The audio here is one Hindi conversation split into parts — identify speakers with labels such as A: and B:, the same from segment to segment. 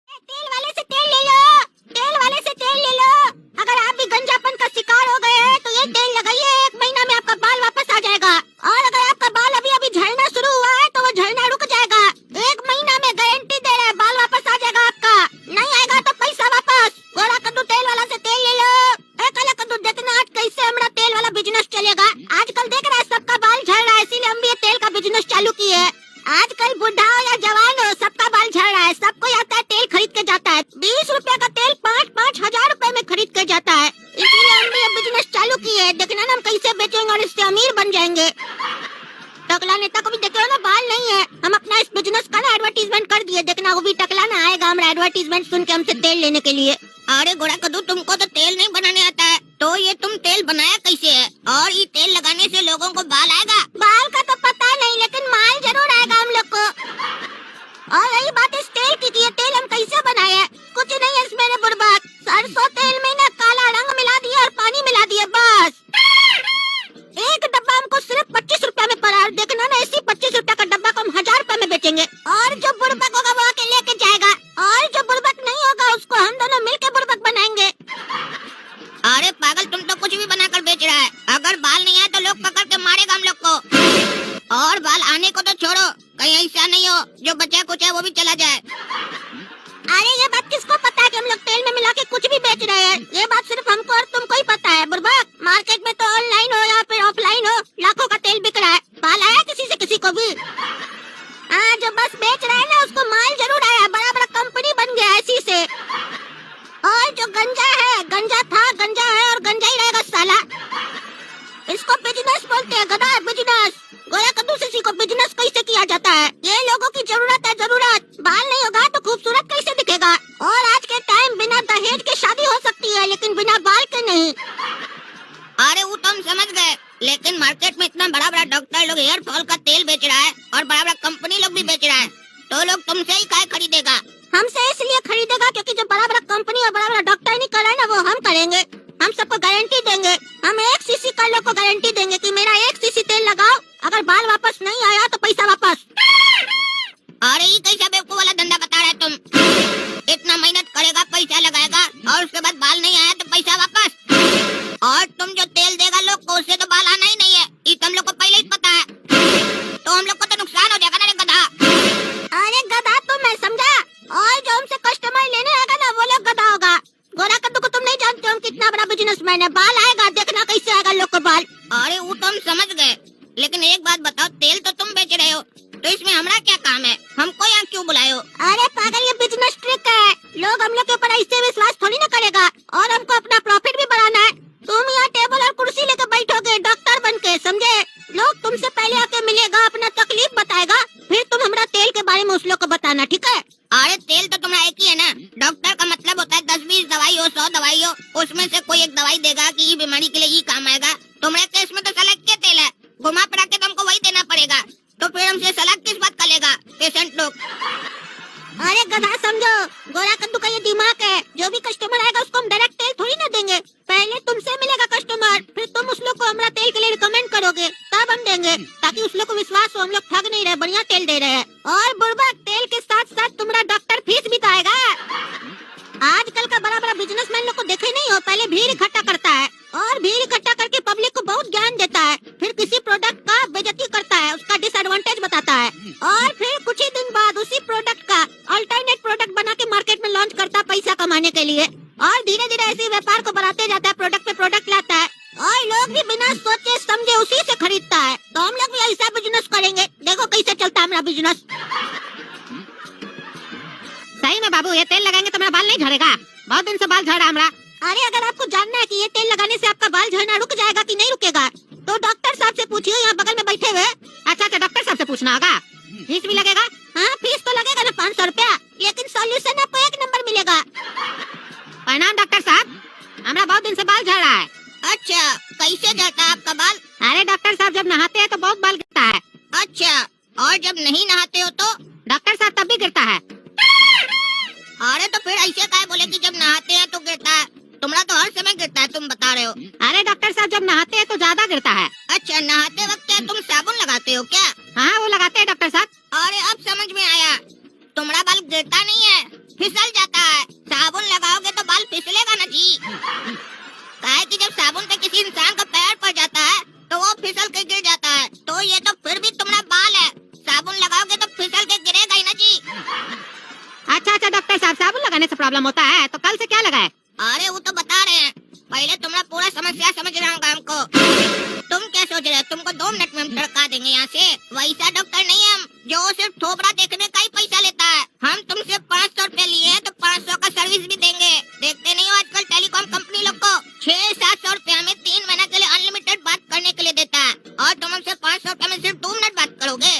A: तेल वाले से तेल ले लो, तेल वाले से तेल ले लो। अगर आप भी गंजापन का शिकार हो गए हैं तो ये तेल लगाइए, 1 महीना में आपका बाल वापस आ जाएगा। और अगर आपका बाल अभी अभी झड़ना शुरू हुआ है तो वो झड़ना रुक जाएगा। 1 महीना में गारंटी दे रहे हैं, बाल वापस आ जाएगा आपका। नहीं आएगा तो पैसा वापस। गोरा कद्दू तेल वाला से तेल ले लो। काला कद्दू देखना आज कैसे हमारा तेल वाला बिजनेस चलेगा। आजकल देख रहा है सबका बाल झड़ रहा है, इसीलिए हम भी ये तेल का बिजनेस चालू किए हैं। आजकल बुढ़ा हो या जवान हो सबका बाल झड़ रहा है, सबको आता है तेल खरीद के जाता है। 20 रुपए का तेल 5-5 हजार रुपए में खरीद के जाता है, इसीलिए हम भी ये बिजनेस चालू किए हैं। देखना ना हम कैसे बेचेंगे और इससे अमीर बन जाएंगे। टकला नेता को भी देख ना, बाल नहीं है, हम अपना इस बिजनेस का ना एडवर्टीजमेंट कर दिए। देखना वो भी टकला ना आएगा हमारा एडवर्टीजमेंट सुन के हमसे तेल लेने के लिए। अरे गोरा कद्दू, तुमको तो तेल नहीं बनाने आता है, तो ये तुम तेल बनाया कैसे है? और ये तेल लगाने से लोगों को बाल आएगा? बाल का तो पता नहीं, लेकिन माल जरूर आएगा हम लोग को। और यही बात इस तेल की कि ये तेल हम कैसे बनाए हैं। कुछ नहीं है इसमें रे बुर्बक, सरसों तेल में ना काला रंग मिला दिया और पानी मिला दिया बस। एक डब्बा हमको सिर्फ 25 रुपया में पड़ा। देखना ना, इसी 25 रुपया का डब्बा को हम 1000 रुपए में बेचेंगे। और जो बुर्बक होगा वो आके लेके जाएगा, और जो बुर्बक नहीं होगा उसको हम दोनों मिलके बुर्बक बनाएंगे। अरे पागल, तुम तो कुछ भी बनाकर बेच रहा है। अगर बाल नहीं आए तो लोग पकड़ के मारेगा हम लोग को। और बाल आने को तो छोड़ो, कहीं ऐसा नहीं हो जो बचा कुछ है वो भी चला जाए। अरे ये बात किसको पता है कि हम लोग तेल में मिला के कुछ भी बेच रहे हैं? ये बात सिर्फ हमको और तुमको ही पता है बुर्बक। मार्केट में तो ऑनलाइन हो या फिर ऑफलाइन हो, लाखों का तेल बिक रहा है। बाल आया किसी से किसी को भी? हाँ, जो बस बेच रहा है ना उसको माल जरूर आया, बड़ा बड़ा कंपनी बन गया इसी से। और जो गंजा है, गंजा था, गंजा है और गंजा ही रहेगा साला। इसको बिजनेस बोलते हैं, गधा बिजनेस। गोरा कद्दू से सीखो बिजनेस कैसे किया जाता है। ये लोगों की जरूरत है, जरूरत। बाल नहीं होगा तो खूबसूरत कैसे दिखेगा? और आज के टाइम बिना दहेज के शादी हो सकती है, लेकिन बिना बाल के नहीं। अरे वो तो हम समझ गए, लेकिन मार्केट में इतना बड़ा बड़ा डॉक्टर लोग हेयर फॉल का तेल बेच रहा है और बड़ा बड़ा कंपनी लोग भी बेच रहा है, तो लोग तुमसे ही काय खरीदेगा? हमसे इसलिए खरीदेगा क्योंकि जो बड़ा बड़ा कंपनी और बड़ा बड़ा डॉक्टर नहीं कर रहा है ना, वो हम करेंगे। हम सबको गारंटी देंगे, हम 1 सीसी का लोग को गारंटी देंगे कि मेरा 1 सीसी तेल लगाओ, अगर बाल वापस नहीं आया तो पैसा वापस। अरे ये कैसा बेवकूफ वाला धंधा बता रहा है तुम? इतना मेहनत करेगा, पैसा लगाएगा और उसके बाद बाल नहीं आया तो पैसा वापस। और तुम जो तेल देगा लोग को, उससे तो बाल आना ही नहीं है, ये तुम लोग को पहले ही पता है। तो हम लोग को तो नुकसान हो जाएगा ना रे गधा। अरे गधा तो मैं समझा, और जो हमसे कस्टमर लेने आएगा ना वो लोग गधा होगा। गोरा कद्दू को तुम नहीं जानते हम कितना बड़ा बिजनेसमैन है। बाल आएगा, देखना कैसे आएगा लोग को बाल। अरे वो तो हम समझ गए, लेकिन एक बात बताओ, तेल तो तुम बेच रहे हो तो इसमें हमारा क्या काम है? हमको यहाँ क्यों बुलाए हो? अरे पागल, ये बिजनेस ट्रिक है, लोग हम लोग के ऊपर ऐसे विश्वास थोड़ी ना करेगा, और हमको अपना प्रॉफिट भी बढ़ाना है। तुम यहाँ टेबल और कुर्सी लेकर बैठोगे डॉक्टर बन के, समझे? लोग तुमसे पहले आके मिलेगा, अपना तकलीफ बताएगा, फिर तुम हमारा तेल के बारे में उस लोग को बताना, ठीक है? अरे तेल तो तुम्हारा एक ही है ना। डॉक्टर का मतलब होता है 10-20 दवाई हो, 100 दवाई हो, उसमें से कोई एक दवाई देगा कि ये बीमारी के लिए ये काम आएगा। तुम्हारे केस में तो साला क्या तेल है, घुमा फिरा के तुमको वही देना पड़ेगा, तो फिर हमसे सलाह किस बात का लेगा पेशेंट लोग? अरे गधा समझो, गोरा कद्दू का ये दिमाग है, जो भी कस्टमर आएगा उसको हम डायरेक्ट तेल थोड़ी ना देंगे। पहले तुमसे मिलेगा कस्टमर, फिर तुम उस लोग को हमारा तेल के लिए रिकमेंड करोगे, तब हम देंगे, ताकि उस लोग को विश्वास हो हम लोग ठग नहीं रहे, बढ़िया तेल दे रहे हैं। और बुर्बक, तेल के साथ साथ तुम्हारा डॉक्टर फीस भी तो आएगा। आजकल का बड़ा बड़ा बिजनेसमैन लोग को देखे नहीं हो, पहले भीड़ इकट्ठा करता है और भीड़ इकट्ठा करके पब्लिक को बहुत ज्ञान देता है, फिर किसी प्रोडक्ट का बेइज्जती करता है, उसका डिसएडवांटेज बताता है, और फिर कुछ ही दिन बाद उसी प्रोडक्ट का अल्टरनेट प्रोडक्ट बना के मार्केट में लॉन्च करता है पैसा कमाने के लिए, और धीरे धीरे ऐसे व्यापार को बढ़ाते जाता है, प्रोडक्ट पे प्रोडक्ट लाता है, और लोग भी बिना सोचे समझे उसी से खरीदता है। तो हम लोग भी ऐसा बिजनेस करेंगे, देखो कैसे चलता है हमारा बिजनेस।
B: सही में बाबू, ये तेल लगाएंगे तो मेरा बाल नहीं झड़ेगा, बहुत दिन से बाल झड़ रहा हमारा।
A: अरे अगर आपको जानना है कि ये तेल लगाने से आपका बाल झड़ना रुक जाएगा कि नहीं रुकेगा, तो डॉक्टर साहब से पूछिए, यहाँ बगल में बैठे हुए।
B: अच्छा, डॉक्टर साहब से पूछना होगा, फीस भी लगेगा?
A: हाँ, फीस तो लगेगा ना 500 रुपया, लेकिन सॉल्यूशन आपको 1 नंबर मिलेगा।
B: प्रणाम डॉक्टर साहब, हमारा बहुत दिन से बाल झड़ रहा है।
A: अच्छा, कैसे झड़ता है आपका बाल?
B: अरे डॉक्टर साहब, जब नहाते हैं तो बहुत बाल गिरता है।
A: अच्छा, और जब नहीं नहाते हो तो?
B: डॉक्टर साहब तब भी गिरता है।
A: अरे तो फिर ऐसे काहे बोले कि जब नहाते हैं तो गिरता है? तुम्हारा तो हर समय गिरता है, तुम बता रहे हो।
B: अरे डॉक्टर साहब, जब नहाते हैं तो ज्यादा गिरता है।
A: अच्छा, नहाते वक्त क्या तुम साबुन लगाते हो क्या?
B: हाँ, वो लगाते हैं डॉक्टर साहब।
A: अरे अब समझ में आया, तुम्हारा बाल गिरता नहीं है, फिसल जाता
B: लगाने से प्रॉब्लम होता है तो कल से क्या लगाए?
A: अरे वो तो बता रहे हैं, पहले तुम्हारा पूरा समस्या समझ रहा हूँ हमको। तुम क्या सोच रहे हो, तुमको 2 मिनट में हम तड़का देंगे यहाँ से? वैसा डॉक्टर नहीं है हम, जो सिर्फ थोबड़ा देखने का ही पैसा लेता है। हम तुमसे 500 रुपया लिए हैं तो 500 का सर्विस भी देंगे। देखते नहीं हो आजकल टेलीकॉम कंपनी लोग को 600-700 रुपया में 3 महीना के लिए अनलिमिटेड बात करने के लिए देता है, और तुम हमसे 500 रुपया में सिर्फ 2 मिनट बात करोगे?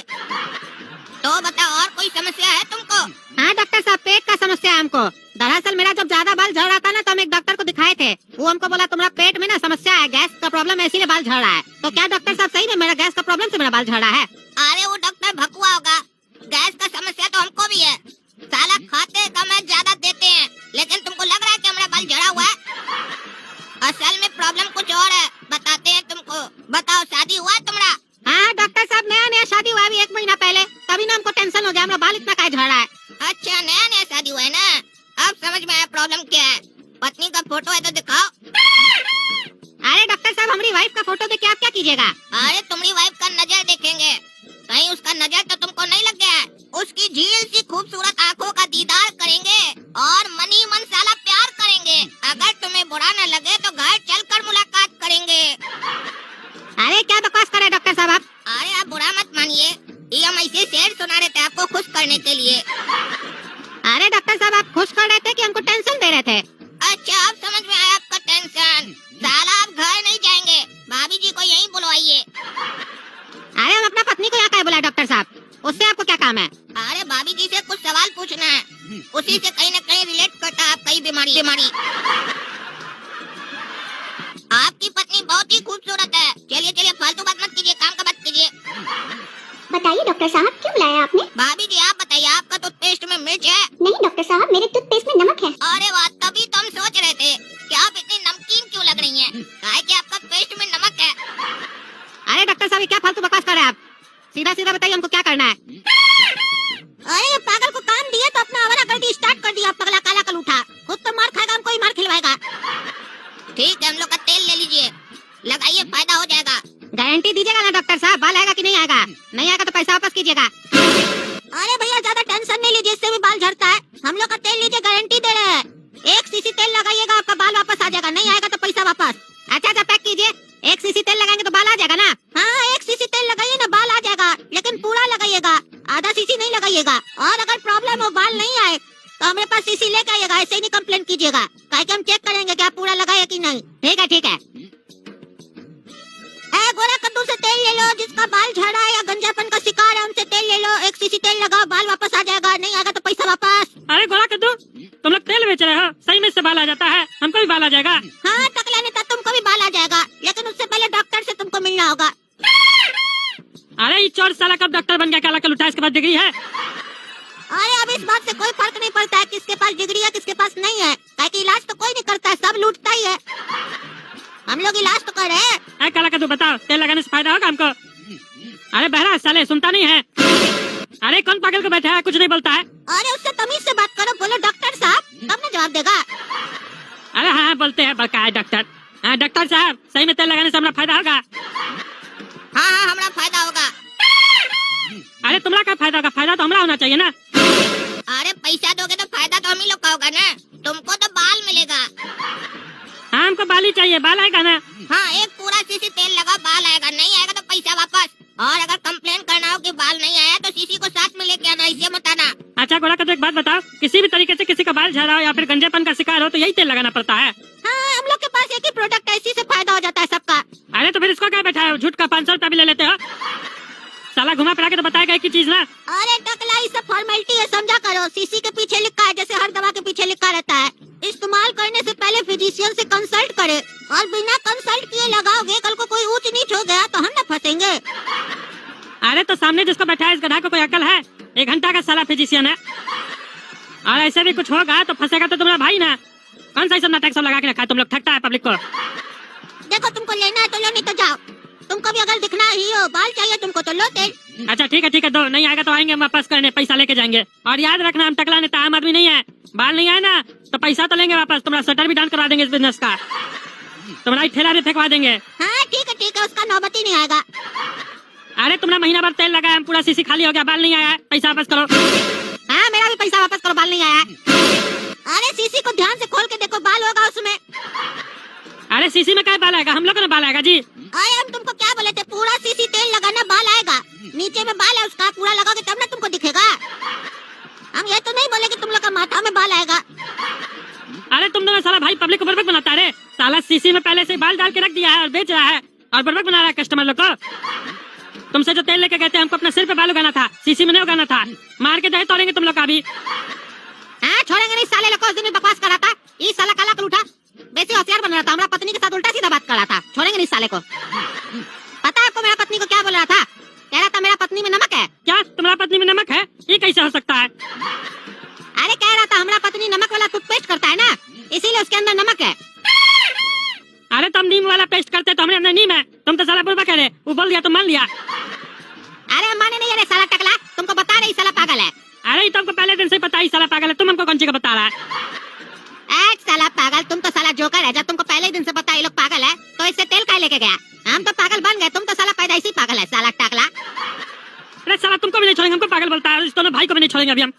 A: तो बताओ, और कोई समस्या है तुमको?
B: हाँ डॉक्टर साहब, पेट का समस्या है हमको। दरअसल मेरा जब ज्यादा बाल झड़ रहा था ना तो हम एक डॉक्टर को दिखाए थे। वो हमको बोला तुम्हारा पेट में ना समस्या है, गैस का प्रॉब्लम है, इसीलिए बाल झड़ रहा है। तो क्या डॉक्टर साहब सही में मेरा गैस का प्रॉब्लम से मेरा बाल झड़ रहा है?
A: अरे वो डॉक्टर भकुआ होगा, गैस का समस्या तो हमको भी है। साला खाते कम है, ज्यादा देते हैं, लेकिन तुमको लग रहा है कि हमारा बाल झड़ा हुआ है। असल में प्रॉब्लम कुछ और है, बताते हैं तुमको। बताओ, शादी हुआ है तुम्हारा?
B: हाँ डॉक्टर साहब, नया शादी हुआ अभी 1 महीना पहले, तभी ना हमको टेंशन हो गया हमारा बाल इतना काहे झड़ रहा है।
A: अच्छा, नया शादी हुआ है ना, अब समझ में आया प्रॉब्लम क्या है। पत्नी का फोटो है तो दिखाओ।
B: अरे डॉक्टर साहब, हमारी वाइफ का फोटो देख के आप क्या कीजिएगा?
A: अरे तुम्हारी वाइफ का नजर देखेंगे, कहीं उसका नजर तो तुमको नहीं लग गया है? उसकी झील सी खूबसूरत आंखों का दीदार करेंगे और मनी मन साला प्यार करेंगे। अगर तुम्हें बुरा न लगे तो घर चलकर मुलाकात करेंगे।
B: अरे क्या बकवास कर रहे हैं डॉक्टर साहब आप?
A: अरे आप बुरा मत मानिए, ये हम ऐसे शेर सुना रहे थे आपको खुश करने के लिए।
B: अरे डॉक्टर साहब, आप खुश कर रहे थे कि हमको टेंशन दे रहे थे?
A: अच्छा, अब समझ में आया आपका टेंशन। साला आप घर नहीं जाएंगे, भाभी जी को यहीं बुलवाइए।
B: अरे हम अपना पत्नी को यहाँ काहे बुलाए डॉक्टर साहब, उससे आपको क्या काम है?
A: अरे भाभी जी से कुछ सवाल पूछना है, उसी से कहीं न कहीं रिलेट करता है आपका बीमारी। आपकी पत्नी बहुत ही खूबसूरत है। चलिए फालतू बात मत कीजिए, काम का बात कीजिए।
C: बताइए डॉक्टर साहब, क्यों बुलाया आपने?
A: भाभी जी आप बताइए, आपका टूथपेस्ट में मिर्च है?
C: नहीं डॉक्टर साहब, मेरे टूथपेस्ट में नमक है।
A: अरे वाह, तभी तो हम सोच रहे थे कि आप इतनी नमकीन क्यों लग रही हैं। काहे कि आपका पेस्ट में नमक है।
B: अरे डॉक्टर साहब, ये क्या फालतू बकवास कर रहे हैं आप? सीधा सीधा बताइए हमको क्या करना है?
A: अरे ये पागल को काम दिया तो अपना आवारागर्दी स्टार्ट कर दिया। पगला काला कल उठा, खुद तो मार खाएगा, हमको ही मार खिलवाएगा। ठीक है, हम लोग का तेल ले लीजिए, लगाइए, फायदा हो जाएगा।
B: गारंटी दीजिएगा ना डॉक्टर साहब, बाल आएगा कि नहीं आएगा? नहीं आएगा तो पैसा वापस कीजिएगा।
A: अरे भैया ज्यादा टेंशन नहीं लीजिए, इससे भी बाल झड़ता है। हम लोग का तेल लीजिए, गारंटी दे रहे हैं। 1 सीसी तेल लगाइएगा, आपका बाल वापस आ जाएगा, नहीं आएगा तो पैसा वापस।
B: अच्छा पैक कीजिए। 1 सीसी तेल लगाएंगे तो बाल आ जाएगा ना?
A: हाँ, 1 सीसी तेल लगाइए ना, बाल आ जाएगा, लेकिन पूरा लगाइएगा, आधा सीसी नहीं लगाइएगा। और अगर प्रॉब्लम हो, बाल नहीं आए तो हमारे पास सीसी लेके आइएगा, ऐसे ही नहीं कंप्लेन कीजिएगा, काहे कि हम चेक करेंगे कि आप पूरा लगाए कि नहीं।
B: ठीक है।
A: गोरा कद्दू से तेल ले लो, जिसका बाल झड़ा है या गंजापन का शिकार है उनसे तेल ले लो। 1 सीसी तेल लगाओ, बाल वापस आ जाएगा, नहीं आएगा तो पैसा वापस।
D: अरे गोरा कद्दू, तुम लोग तेल बेच रहे हो, सही में से बाल आ जाता है? हमको भी बाल आ जाएगा?
A: हाँ टकला नेता, तुमको भी बाल आ जाएगा, लेकिन उससे पहले डॉक्टर से तुमको मिलना होगा।
D: अरे ये चोर साला कब डॉक्टर बन गया, काला कल उठा, इसके बाद डिग्री है?
A: अरे अब इस बात से कोई फर्क नहीं पड़ता है किसके पास डिग्री है किसके पास नहीं है, काहे कि इलाज तो कोई नहीं करता है, सब लूटता ही है। हम लोग इलाज तो कर रहे हैं।
D: अरे काला कद्दू बताओ, तेल लगाने से फायदा होगा हमको? अरे बहरा साले, सुनता नहीं है? अरे कौन पागल को बैठा है, कुछ नहीं बोलता है?
A: अरे उससे तमीज से बात करो, बोलो डॉक्टर साहब, तब ना जवाब देगा।
D: अरे हाँ बोलते हैं, बका है डॉक्टर। हाँ डॉक्टर साहब, सही में तेल लगाने से हमारा फायदा होगा?
A: हाँ, हमारा फायदा होगा।
D: अरे तुम्हारा क्या फायदा होगा? फायदा तो हमारा होना चाहिए ना।
A: अरे पैसा दोगे तो फायदा तो हम ही लोग का होगा ना, तुमको तो बाल मिलेगा।
D: हाँ हमको बाल ही चाहिए, बाल आएगा ना?
A: हाँ, 1 पूरा सीसी तेल लगाओ, बाल आएगा, नहीं आएगा तो पैसा वापस। और अगर कंप्लेन करना हो कि बाल नहीं आया तो सीसी को साथ में लेके आना, इसे मत आना।
D: अच्छा गोरा कद्दू, एक बात बताओ, किसी भी तरीके से किसी का बाल झड़ा हो या फिर गंजेपन का शिकार हो तो यही तेल लगाना पड़ता है?
A: हाँ, हम लोग के पास एक ही प्रोडक्ट है, इसी से फायदा हो जाता है सबका।
D: अरे तो फिर इसको क्या बैठा है, झूठ का 500 रुपया भी ले लेते हो? साला घुमा फिरा के तो बताएगा एक ही चीज ना।
A: अरे टकला, ये सब फॉर्मेलिटी है, समझा करो। सीसी के पीछे लिखा है, जैसे हर दवा के पीछे लिखा रहता है। इस्तेमाल करने से पहले फिजिशियन से कंसल्ट करे, और बिना कंसल्ट किए लगाओगे, कल को कोई ऊंच नीच हो गया तो हम ना फंसेंगे।
D: अरे तो सामने जिसको बैठा है इस गधा को कोई अकल है? 1 घंटा का साला फिजिशियन है, और ऐसे भी कुछ होगा तो फंसेगा तो तुम्हारा भाई ना। कौन सा ऐसा नाटक सब लगा के रखा है, तुम लोग ठगता है पब्लिक को।
A: देखो, तुमको लेना है तो लो, नहीं तो जाओ। तुमको भी अगर दिखना ही हो, बाल चाहिए तुमको तो लो तेल।
D: अच्छा ठीक है, दो, नहीं आएगा तो आएंगे हम वापस करने, पैसा लेके जाएंगे। और याद रखना, हम टकला नेता आम आदमी नहीं है, बाल नहीं आए ना तो पैसा तो लेंगे वापस, तुम्हारा शटर भी डाउन करवा देंगे इस बिजनेस का, तुम्हारा ठेला भी फेंकवा देंगे।
A: हाँ ठीक है, उसका नौबत ही नहीं आएगा।
D: अरे तुम्हारा महीना भर तेल लगाया, पूरा सीसी खाली हो गया, बाल नहीं आया, पैसा वापस करो।
B: हाँ मेरा भी पैसा वापस करो, बाल नहीं आया।
D: अरे सीसी में क्या बाल आएगा, हम लोग को ना बाल आएगा जी।
A: अरे हम तुमको क्या बोले थे, पूरा सीसी तेल लगाना बाल आएगा। नीचे में बाल है उसका, पूरा लगाओगे तब ना तुमको दिखेगा। हम ये तो नहीं बोले कि तुम लोग का माथा में बाल आएगा।
D: अरे तुम दोनों साला भाई पब्लिक को बर्बाद बनाता है। साला सीसी में पहले से बाल डाल के रख दिया है और बेच रहा है और बर्बाद बना रहा है कस्टमर लोग को। तुमसे जो तेल लेके गए थे हमको अपने सिर पे बाल उगाना था, सीसी में नहीं उगाना था। मार के दहे तोड़ेंगे तुम लोग का भी।
B: हाँ छोड़ेंगे नहीं साले लोग को। उस दिन भी बकवास कर रहा था, ये साला काला कल उठा बेसी होशियार बन रहा था, हमारा पत्नी के साथ उल्टा सीधा बात कर रहा था। छोड़ेंगे नहीं साले को। पता है आपको मेरा पत्नी को क्या बोल रहा था? कह रहा था मेरा पत्नी में नमक है।
D: क्या तुम्हारा पत्नी में नमक है? ये कैसे हो सकता है?
B: अरे कह रहा था हमारा पत्नी नमक वाला टूथपेस्ट करता है ना, इसीलिए उसके अंदर नमक है।
D: अरे तुम नीम वाला पेस्ट करते तो हमने अंदर नीम है। तुम तो साला बुरबा कह रहे, वो बोल दिया तो मान लिया।
B: अरे माने नहीं, अरे साला टकला तुमको बता रही साला पागल है।
D: अरे ये तुमको पहले दिन से पता ही साला पागल है, तुम हमको कौन सी का बता रहा है?
B: साला पागल, तुम तो साला जोकर है। जब तुमको पहले ही दिन से पता ये लोग पागल है तो इससे तेल काहे लेके गया? हम तो पागल बन गए, तुम तो साला पैदाइशी पागल है साला टकला।
D: अरे साला तुमको भी नहीं छोड़ेंगे, हमको पागल बोलता है। इस दोनों भाई को भी नहीं छोड़ेंगे अभी हम।